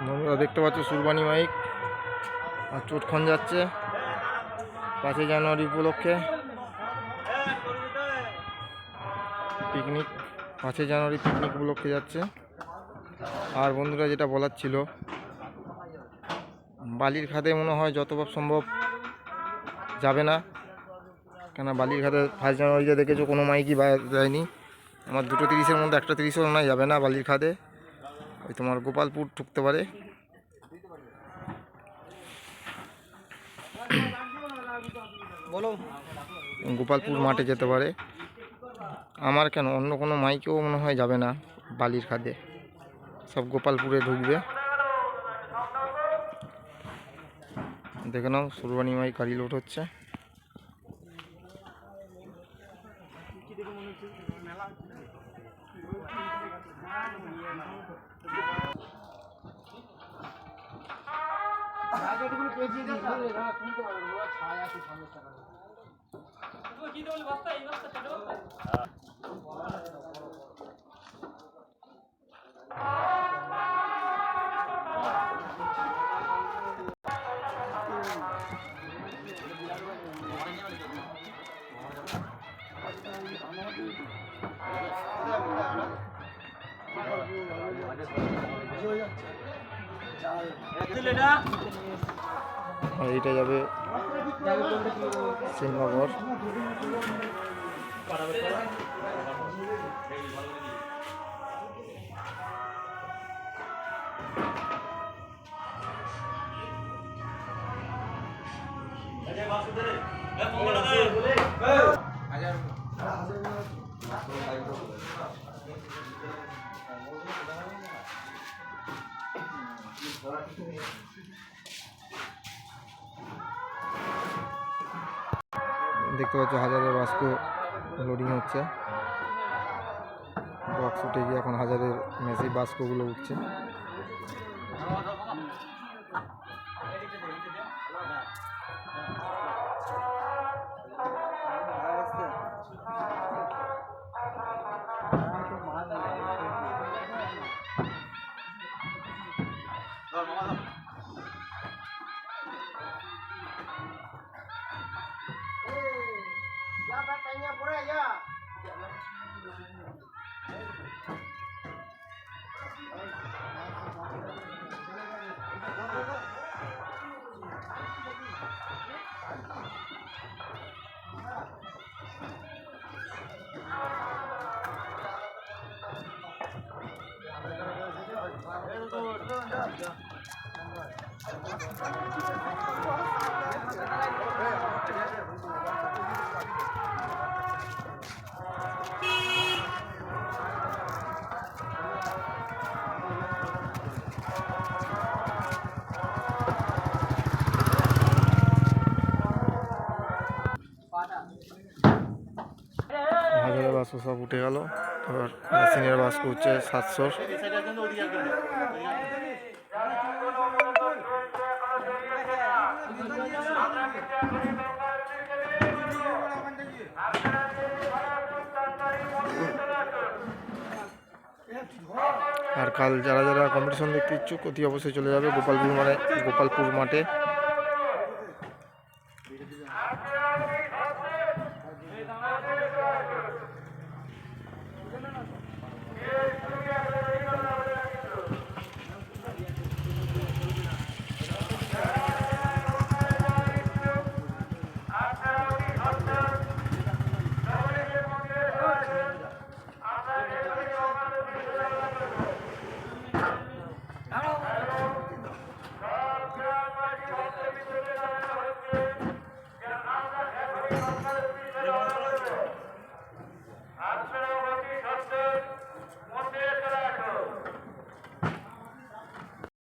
বন্ধুরা দেখতে পাচ্ছ সুরবানি মাইক আর চোটখন যাচ্ছে 5 জানুয়ারি উপলক্ষে পিকনিক। 5 জানুয়ারি পিকনিক উপলক্ষে যাচ্ছে। আর বন্ধুরা যেটা বলার ছিল, বালির খাদে মনে হয় যতবার সম্ভব যাবে না, কেন বালির খাদে 5 জানুয়ারিতে দেখেছো কোনো মাইকই যায়নি। আমার 2:30-এর মধ্যে 1:30-ও মনে হয় যাবে না বালির খাদে, ওই তোমার গোপালপুর ঠুকতে পারে। গোপালপুর মাঠে যেতে পারে। আমার কেন অন্য কোনো মাইকেও মনে হয় যাবে না বালির খাদে, সব গোপালপুরে ঢুকবে। দেখে নাও সুরবানি মাইক গাড়ি লোড হচ্ছে। আর এইটা যাবে সিংহগড়। দেখতে পাচ্ছ হাজারের বাস্ক লোডিং হচ্ছে, বক্স উঠে গিয়ে এখন হাজারের মেসি বাস্কগুলো উঠছে। হাজারের বাস্ক সব উঠে গেল, এবার মেশিনের বাস্ক হচ্ছে 700। আর কাল যারা যারা কম্পিটিশন দেখতে ইচ্ছুক অতি অবশ্যই চলে যাবে গোপালপুর মাঠে।